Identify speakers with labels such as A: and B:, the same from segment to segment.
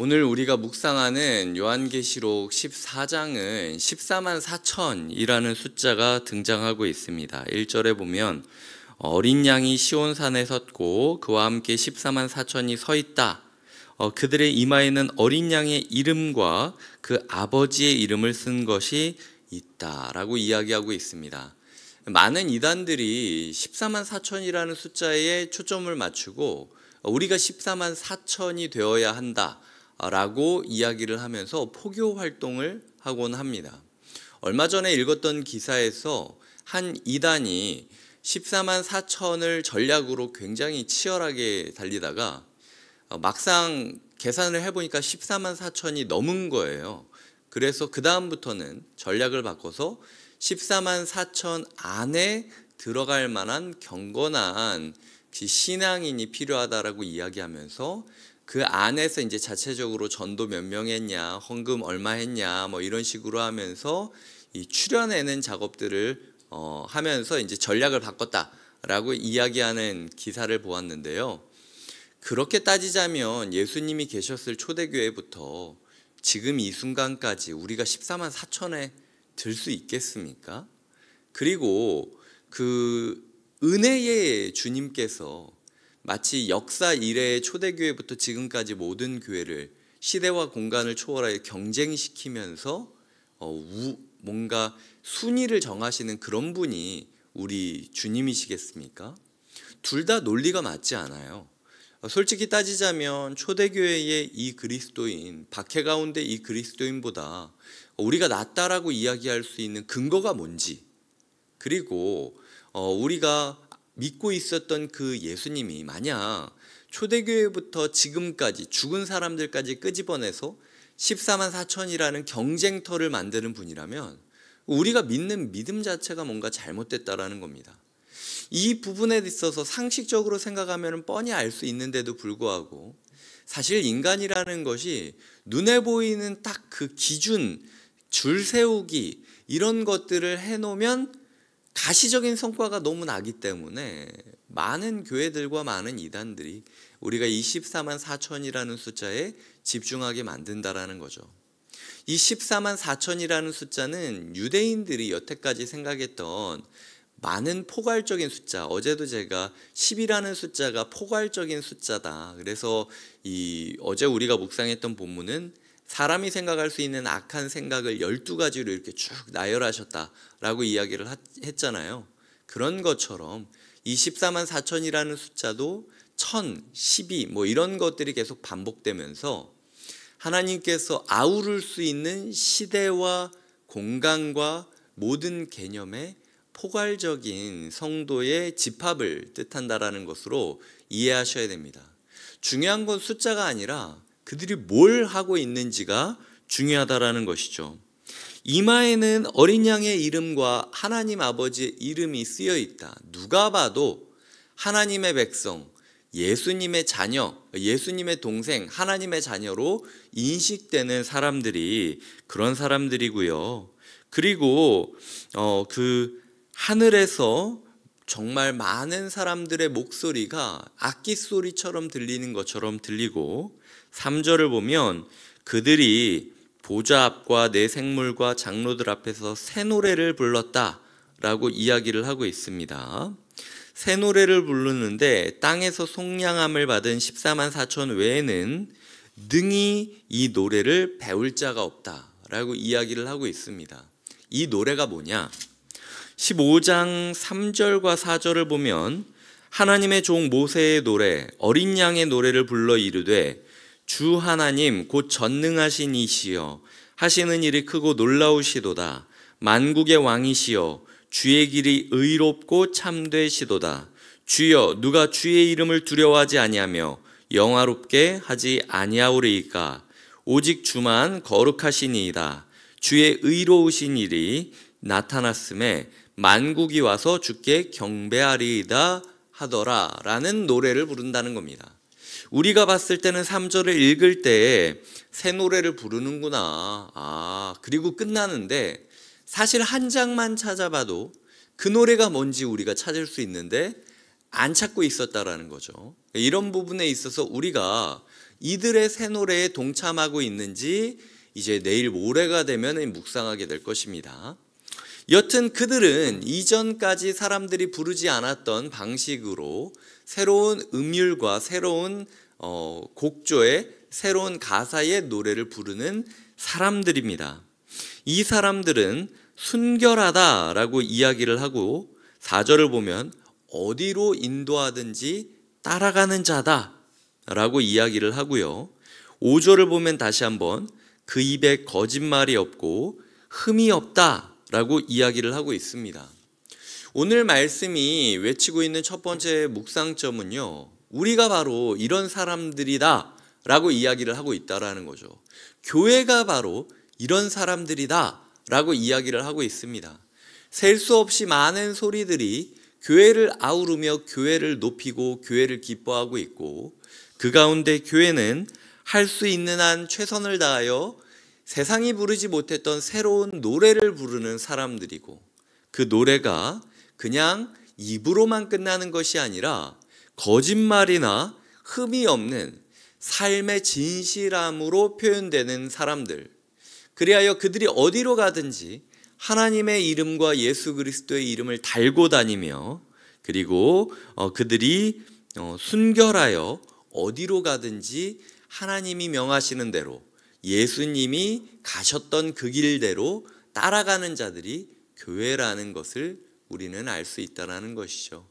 A: 오늘 우리가 묵상하는 요한계시록 14장은 14만 4천이라는 숫자가 등장하고 있습니다. 1절에 보면 어린 양이 시온산에 섰고 그와 함께 14만 4천이 서 있다. 그들의 이마에는 어린 양의 이름과 그 아버지의 이름을 쓴 것이 있다라고 이야기하고 있습니다. 많은 이단들이 14만 4천이라는 숫자에 초점을 맞추고 우리가 14만 4천이 되어야 한다라고 이야기를 하면서 포교 활동을 하곤 합니다. 얼마 전에 읽었던 기사에서 한 이단이 14만 4천을 전략으로 굉장히 치열하게 달리다가 막상 계산을 해보니까 14만 4천이 넘은 거예요. 그래서 그 다음부터는 전략을 바꿔서 14만 4천 안에 들어갈 만한 경건한 신앙인이 필요하다라고 이야기하면서 그 안에서 이제 자체적으로 전도 몇 명 했냐, 헌금 얼마 했냐, 뭐 이런 식으로 하면서 이 추려내는 작업들을 하면서 이제 전략을 바꿨다라고 이야기하는 기사를 보았는데요. 그렇게 따지자면 예수님이 계셨을 초대교회부터 지금 이 순간까지 우리가 14만 4천에 들 수 있겠습니까? 그리고 그 은혜의 주님께서 마치 역사 이래의 초대교회부터 지금까지 모든 교회를 시대와 공간을 초월하여 경쟁시키면서 뭔가 순위를 정하시는 그런 분이 우리 주님이시겠습니까? 둘 다 논리가 맞지 않아요. 솔직히 따지자면 초대교회의 이 그리스도인, 박해 가운데 이 그리스도인보다 우리가 낫다라고 이야기할 수 있는 근거가 뭔지, 그리고 우리가 믿고 있었던 그 예수님이 만약 초대교회부터 지금까지 죽은 사람들까지 끄집어내서 14만 4천이라는 경쟁터를 만드는 분이라면 우리가 믿는 믿음 자체가 뭔가 잘못됐다라는 겁니다. 이 부분에 있어서 상식적으로 생각하면 뻔히 알 수 있는데도 불구하고 사실 인간이라는 것이 눈에 보이는 딱 그 기준, 줄 세우기 이런 것들을 해놓으면 가시적인 성과가 너무 나기 때문에 많은 교회들과 많은 이단들이 우리가 24만 4천이라는 숫자에 집중하게 만든다라는 거죠. 이 14만 4천이라는 숫자는 유대인들이 여태까지 생각했던 많은 포괄적인 숫자, 어제도 제가 10이라는 숫자가 포괄적인 숫자다. 그래서 어제 우리가 묵상했던 본문은 사람이 생각할 수 있는 악한 생각을 12가지로 이렇게 쭉 나열하셨다라고 이야기를 했잖아요. 그런 것처럼 이 14만 4천이라는 숫자도 1000, 12 뭐 이런 것들이 계속 반복되면서 하나님께서 아우를 수 있는 시대와 공간과 모든 개념의 포괄적인 성도의 집합을 뜻한다라는 것으로 이해하셔야 됩니다. 중요한 건 숫자가 아니라 그들이 뭘 하고 있는지가 중요하다라는 것이죠. 이마에는 어린 양의 이름과 하나님 아버지의 이름이 쓰여 있다. 누가 봐도 하나님의 백성, 예수님의 자녀, 예수님의 동생, 하나님의 자녀로 인식되는 사람들이 그런 사람들이고요. 그리고 하늘에서 정말 많은 사람들의 목소리가 악기 소리처럼 들리는 것처럼 들리고 3절을 보면 그들이 보좌 앞과 내 생물과 장로들 앞에서 새 노래를 불렀다라고 이야기를 하고 있습니다. 새 노래를 부르는데 땅에서 속량함을 받은 14만 4천 외에는 능히 이 노래를 배울 자가 없다라고 이야기를 하고 있습니다. 이 노래가 뭐냐? 15장 3절과 4절을 보면 하나님의 종 모세의 노래, 어린 양의 노래를 불러 이르되 주 하나님 곧 전능하신 이시여 하시는 일이 크고 놀라우시도다. 만국의 왕이시여 주의 길이 의롭고 참되시도다. 주여 누가 주의 이름을 두려워하지 아니하며 영화롭게 하지 아니하오리이까. 오직 주만 거룩하시니이다. 주의 의로우신 일이 나타났음에 만국이 와서 주께 경배하리이다 하더라 라는 노래를 부른다는 겁니다. 우리가 봤을 때는 3절을 읽을 때 새 노래를 부르는구나, 그리고 끝나는데 사실 한 장만 찾아봐도 그 노래가 뭔지 우리가 찾을 수 있는데 안 찾고 있었다라는 거죠. 이런 부분에 있어서 우리가 이들의 새 노래에 동참하고 있는지 이제 내일 모레가 되면 묵상하게 될 것입니다. 여튼 그들은 이전까지 사람들이 부르지 않았던 방식으로 새로운 음율과 새로운 곡조의 새로운 가사의 노래를 부르는 사람들입니다. 이 사람들은 순결하다라고 이야기를 하고 4절을 보면 어디로 인도하든지 따라가는 자다라고 이야기를 하고요. 5절을 보면 다시 한번 그 입에 거짓말이 없고 흠이 없다라고 이야기를 하고 있습니다. 오늘 말씀이 외치고 있는 첫 번째 묵상점은요, 우리가 바로 이런 사람들이다 라고 이야기를 하고 있다라는 거죠. 교회가 바로 이런 사람들이다 라고 이야기를 하고 있습니다. 셀 수 없이 많은 소리들이 교회를 아우르며 교회를 높이고 교회를 기뻐하고 있고, 그 가운데 교회는 할 수 있는 한 최선을 다하여 세상이 부르지 못했던 새로운 노래를 부르는 사람들이고, 그 노래가 그냥 입으로만 끝나는 것이 아니라 거짓말이나 흠이 없는 삶의 진실함으로 표현되는 사람들, 그리하여 그들이 어디로 가든지 하나님의 이름과 예수 그리스도의 이름을 달고 다니며, 그리고 그들이 순결하여 어디로 가든지 하나님이 명하시는 대로 예수님이 가셨던 그 길대로 따라가는 자들이 교회라는 것을 우리는 알 수 있다는 것이죠.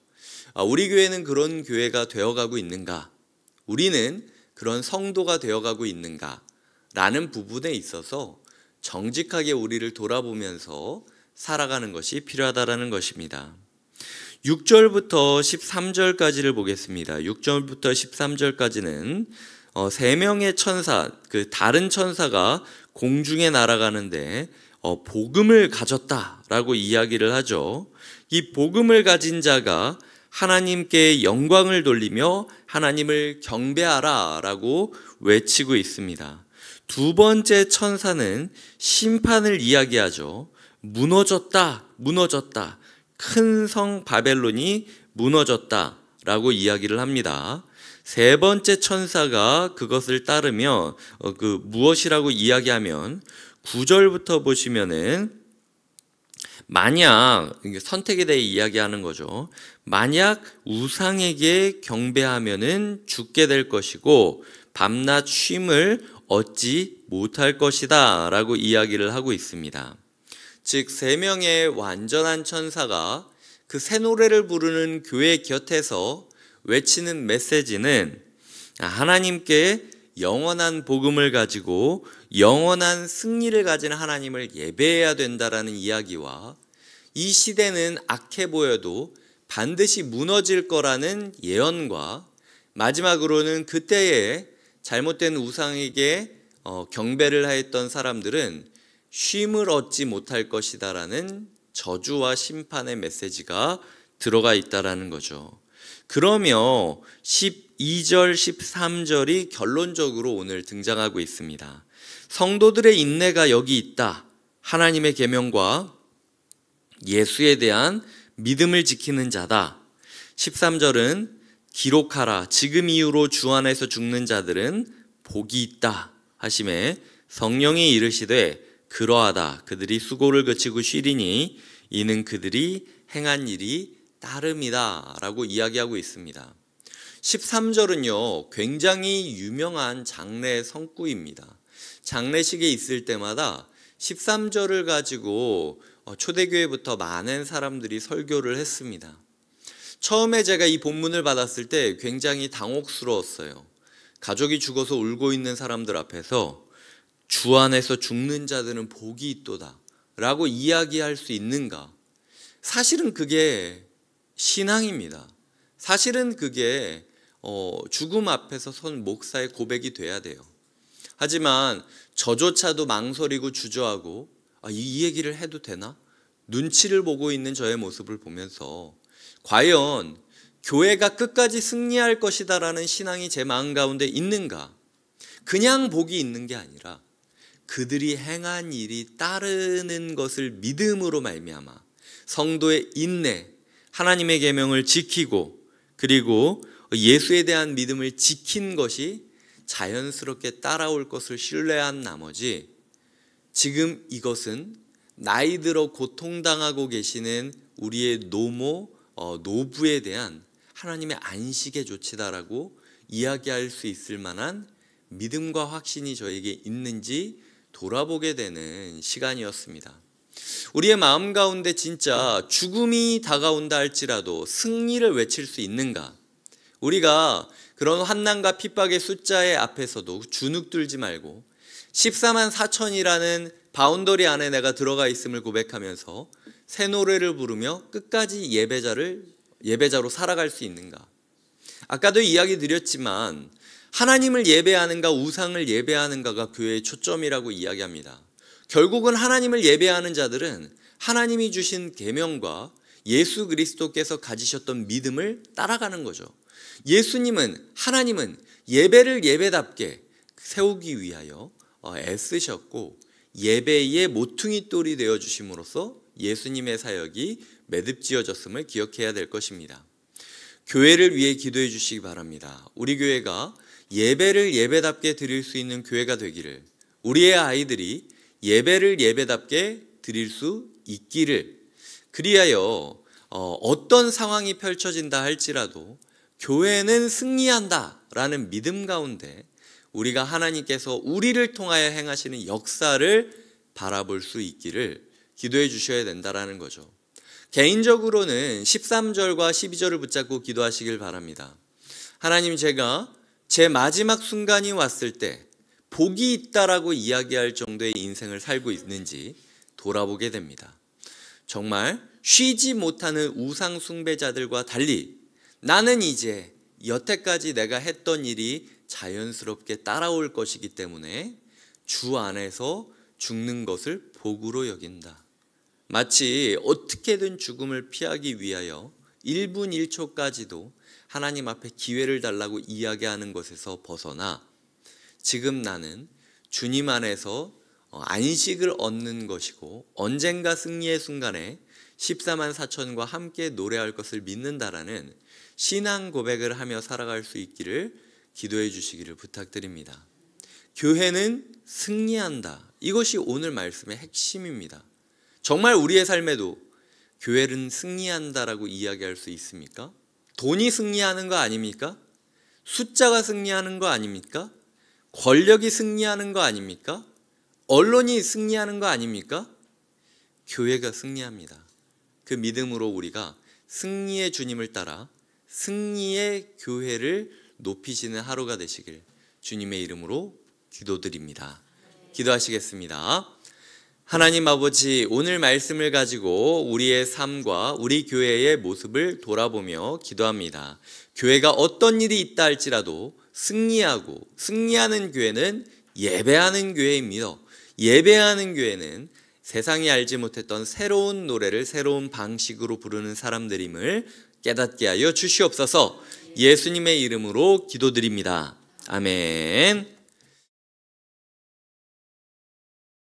A: 우리 교회는 그런 교회가 되어가고 있는가? 우리는 그런 성도가 되어가고 있는가? 라는 부분에 있어서 정직하게 우리를 돌아보면서 살아가는 것이 필요하다는 것입니다. 6절부터 13절까지를 보겠습니다. 6절부터 13절까지는 세 명의 천사, 그 다른 천사가 공중에 날아가는데 복음을 가졌다라고 이야기를 하죠. 이 복음을 가진 자가 하나님께 영광을 돌리며 하나님을 경배하라라고 외치고 있습니다. 두 번째 천사는 심판을 이야기하죠. 무너졌다, 무너졌다. 큰 성 바벨론이 무너졌다라고 이야기를 합니다. 세 번째 천사가 그것을 따르며 무엇이라고 이야기하면 9절부터 보시면은 만약 선택에 대해 이야기하는 거죠. 만약 우상에게 경배하면은 죽게 될 것이고 밤낮 쉼을 얻지 못할 것이다 라고 이야기를 하고 있습니다. 즉 세 명의 완전한 천사가 그 새 노래를 부르는 교회 곁에서 외치는 메시지는 하나님께 영원한 복음을 가지고 영원한 승리를 가진 하나님을 예배해야 된다라는 이야기와, 이 시대는 악해 보여도 반드시 무너질 거라는 예언과, 마지막으로는 그때에 잘못된 우상에게 경배를 하였던 사람들은 쉼을 얻지 못할 것이다라는 저주와 심판의 메시지가 들어가 있다라는 거죠. 그러며 12절, 13절이 결론적으로 오늘 등장하고 있습니다. 성도들의 인내가 여기 있다. 하나님의 계명과 예수에 대한 믿음을 지키는 자다. 13절은 기록하라. 지금 이후로 주 안에서 죽는 자들은 복이 있다 하심에 성령이 이르시되 그러하다. 그들이 수고를 그치고 쉬리니 이는 그들이 행한 일이 따름이다 라고 이야기하고 있습니다. 13절은요 굉장히 유명한 장례 성구입니다. 장례식에 있을 때마다 13절을 가지고 초대교회부터 많은 사람들이 설교를 했습니다. 처음에 제가 이 본문을 받았을 때 굉장히 당혹스러웠어요. 가족이 죽어서 울고 있는 사람들 앞에서 주 안에서 죽는 자들은 복이 있도다 라고 이야기할 수 있는가? 사실은 그게 신앙입니다. 사실은 그게 죽음 앞에서 선 목사의 고백이 돼야 돼요. 하지만 저조차도 망설이고 주저하고 이 얘기를 해도 되나? 눈치를 보고 있는 저의 모습을 보면서 과연 교회가 끝까지 승리할 것이다라는 신앙이 제 마음 가운데 있는가? 그냥 복이 있는 게 아니라 그들이 행한 일이 따르는 것을 믿음으로 말미암아 성도의 인내, 하나님의 계명을 지키고 그리고 예수에 대한 믿음을 지킨 것이 자연스럽게 따라올 것을 신뢰한 나머지 지금 이것은 나이 들어 고통당하고 계시는 우리의 노부에 대한 하나님의 안식의 조치다라고 이야기할 수 있을 만한 믿음과 확신이 저에게 있는지 돌아보게 되는 시간이었습니다. 우리의 마음 가운데 진짜 죽음이 다가온다 할지라도 승리를 외칠 수 있는가? 우리가 그런 환난과 핍박의 숫자의 앞에서도 주눅들지 말고 14만 4천이라는 바운더리 안에 내가 들어가 있음을 고백하면서 새 노래를 부르며 끝까지 예배자로 살아갈 수 있는가? 아까도 이야기 드렸지만 하나님을 예배하는가 우상을 예배하는가가 교회의 초점이라고 이야기합니다. 결국은 하나님을 예배하는 자들은 하나님이 주신 계명과 예수 그리스도께서 가지셨던 믿음을 따라가는 거죠. 하나님은 예배를 예배답게 세우기 위하여 애쓰셨고 예배의 모퉁이 돌이 되어주심으로써 예수님의 사역이 매듭지어졌음을 기억해야 될 것입니다. 교회를 위해 기도해 주시기 바랍니다. 우리 교회가 예배를 예배답게 드릴 수 있는 교회가 되기를, 우리의 아이들이 예배를 예배답게 드릴 수 있기를, 그리하여 어떤 상황이 펼쳐진다 할지라도 교회는 승리한다라는 믿음 가운데 우리가 하나님께서 우리를 통하여 행하시는 역사를 바라볼 수 있기를 기도해 주셔야 된다라는 거죠. 개인적으로는 13절과 12절을 붙잡고 기도하시길 바랍니다. 하나님, 제가 제 마지막 순간이 왔을 때 복이 있다라고 이야기할 정도의 인생을 살고 있는지 돌아보게 됩니다. 정말 쉬지 못하는 우상 숭배자들과 달리 나는 이제 여태까지 내가 했던 일이 자연스럽게 따라올 것이기 때문에 주 안에서 죽는 것을 복으로 여긴다. 마치 어떻게든 죽음을 피하기 위하여 1분 1초까지도 하나님 앞에 기회를 달라고 이야기하는 것에서 벗어나 지금 나는 주님 안에서 안식을 얻는 것이고 언젠가 승리의 순간에 14만 4천과 함께 노래할 것을 믿는다라는 신앙 고백을 하며 살아갈 수 있기를 기도해 주시기를 부탁드립니다. 교회는 승리한다. 이것이 오늘 말씀의 핵심입니다. 정말 우리의 삶에도 교회는 승리한다라고 이야기할 수 있습니까? 돈이 승리하는 거 아닙니까? 숫자가 승리하는 거 아닙니까? 권력이 승리하는 거 아닙니까? 언론이 승리하는 거 아닙니까? 교회가 승리합니다. 그 믿음으로 우리가 승리의 주님을 따라 승리의 교회를 높이시는 하루가 되시길 주님의 이름으로 기도드립니다. 기도하시겠습니다. 하나님 아버지, 오늘 말씀을 가지고 우리의 삶과 우리 교회의 모습을 돌아보며 기도합니다. 교회가 어떤 일이 있다 할지라도 승리하고 승리하는 교회는 예배하는 교회입니다. 예배하는 교회는 세상이 알지 못했던 새로운 노래를 새로운 방식으로 부르는 사람들임을 깨닫게 하여 주시옵소서. 예수님의 이름으로 기도드립니다. 아멘.